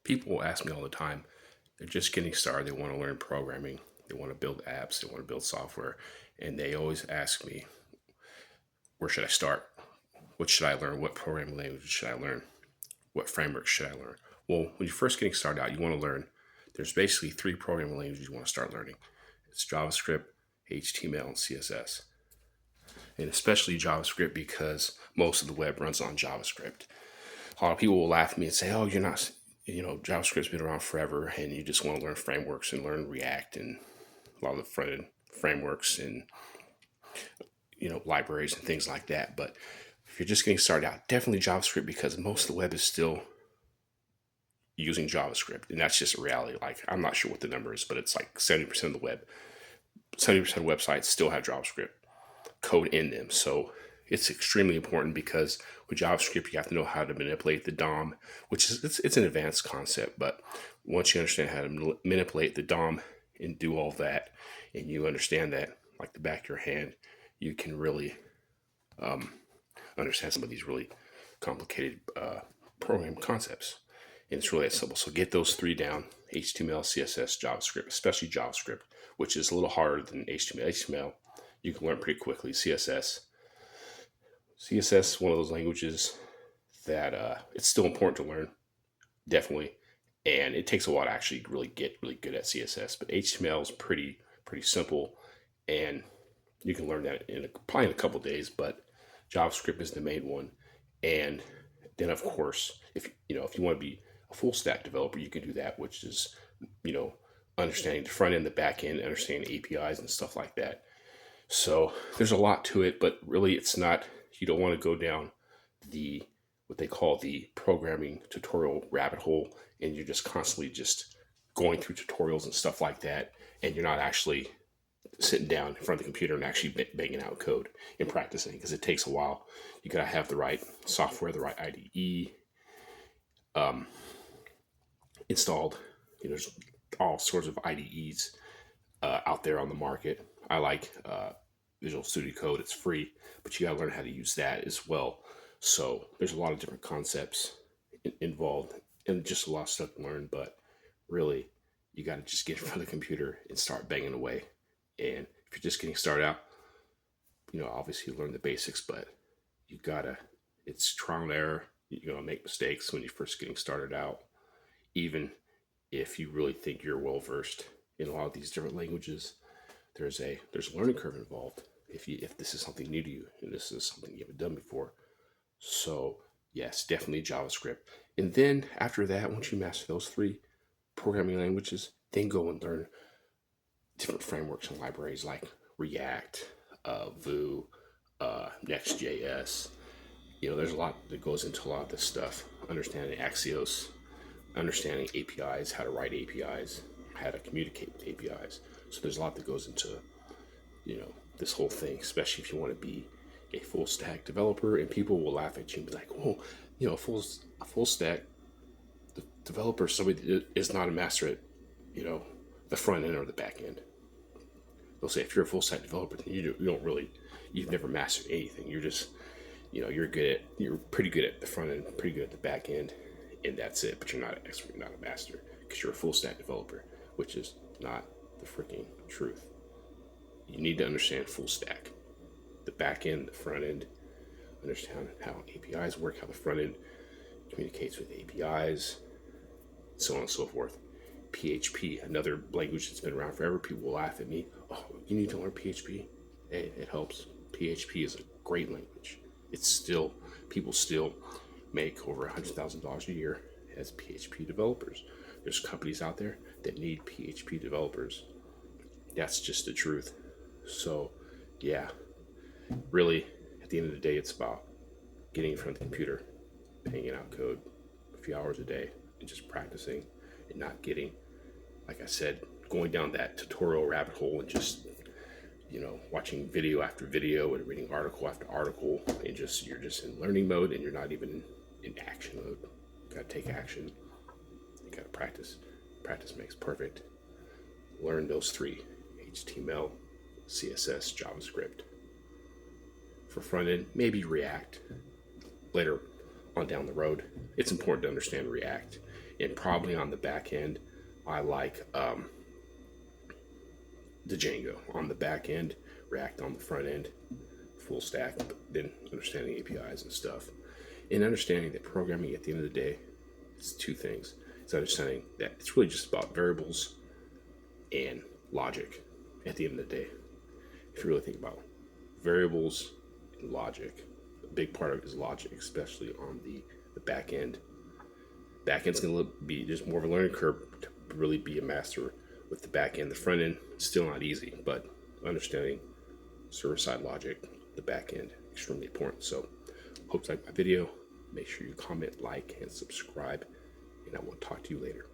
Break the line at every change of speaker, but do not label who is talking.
People will ask me all the time, they're just getting started, they want to learn programming, they want to build apps, they want to build software, and they always ask me, where should I start? What should I learn? What programming language should I learn? What framework should I learn? Well, when you're first getting started out, you want to learn, there's basically three programming languages you want to start learning. It's JavaScript, HTML, and CSS. And especially JavaScript because most of the web runs on JavaScript. A lot of people will laugh at me and say, oh, you're not, JavaScript's been around forever and you just want to learn frameworks and learn React and a lot of the front end frameworks and, libraries and things like that. But if you're just getting started out, definitely JavaScript because most of the web is still using JavaScript. And that's just a reality. Like, I'm not sure what the number is, but it's like 70% of the web, 70% of websites still have JavaScript code in them. So it's extremely important because with JavaScript, you have to know how to manipulate the DOM, which is it's an advanced concept. But once you understand how to manipulate the DOM and do all that, and you understand that like the back of your hand, you can really understand some of these really complicated program concepts. And it's really that simple. So get those three down: HTML, CSS, JavaScript, especially JavaScript, which is a little harder than HTML. HTML, you can learn pretty quickly. CSS, one of those languages that it's still important to learn, definitely. And it takes a while to actually really get really good at CSS. But HTML is pretty simple, and you can learn that probably in a couple days. But JavaScript is the main one. And then, of course, if you want to be a full stack developer, you can do that, which is understanding the front end, the back end, understanding APIs and stuff like that. So there's a lot to it, but really it's not, you don't want to go down what they call the programming tutorial rabbit hole, and you're just constantly just going through tutorials and stuff like that, and you're not actually sitting down in front of the computer and actually banging out code and practicing, because it takes a while. You got to have the right software, the right IDE installed. There's all sorts of IDEs out there on the market. I like Visual Studio Code. It's free, but you got to learn how to use that as well. So there's a lot of different concepts involved and just a lot of stuff to learn. But really, you got to just get in front of the computer and start banging away. And if you're just getting started out, obviously you learn the basics, but it's trial and error. You're going to make mistakes when you're first getting started out, even if you really think you're well versed in a lot of these different languages. There's a learning curve involved if this is something new to you and this is something you haven't done before. So yes, definitely JavaScript. And then after that, once you master those three programming languages, then go and learn different frameworks and libraries like React, Vue, Next.js. There's a lot that goes into a lot of this stuff. Understanding Axios, understanding APIs, how to write APIs, how to communicate with APIs. So there's a lot that goes into, this whole thing, especially if you want to be a full stack developer. And people will laugh at you and be like, well, a full stack developer is somebody that is not a master at, the front end or the back end. They'll say if you're a full stack developer, then you've never mastered anything. You're just, you're pretty good at the front end, pretty good at the back end, and that's it. But you're not an expert, you're not a master, because you're a full stack developer, which is not the freaking truth. You need to understand full stack, the back end, the front end, understand how APIs work, how the front end communicates with APIs, so on and so forth. PHP, another language that's been around forever. People will laugh at me. Oh, you need to learn PHP. Hey, it helps. PHP is a great language. People still make over $100,000 a year as PHP developers. There's companies out there that need PHP developers. That's just the truth. So, yeah, really, at the end of the day, it's about getting in front of the computer, banging out code a few hours a day, and just practicing and not getting, like I said, going down that tutorial rabbit hole and just, watching video after video and reading article after article, and you're just in learning mode and you're not even in action mode. You gotta take action. You gotta practice. Practice makes perfect. Learn those three: HTML, CSS, JavaScript. For front end, maybe React. Later on down the road. It's important to understand React, and probably on the back end, I like the Django on the back end, React on the front end, full stack, but then understanding APIs and stuff. And understanding that programming at the end of the day is two things. It's understanding that it's really just about variables and logic at the end of the day. If you really think about variables and logic, a big part of it is logic, especially on the back end. Back end's going to be, there's more of a learning curve to really be a master with the back end. The front end, still not easy, but understanding server-side logic, the back end, extremely important. So hope you like my video. Make sure you comment, like, and subscribe, and I will talk to you later.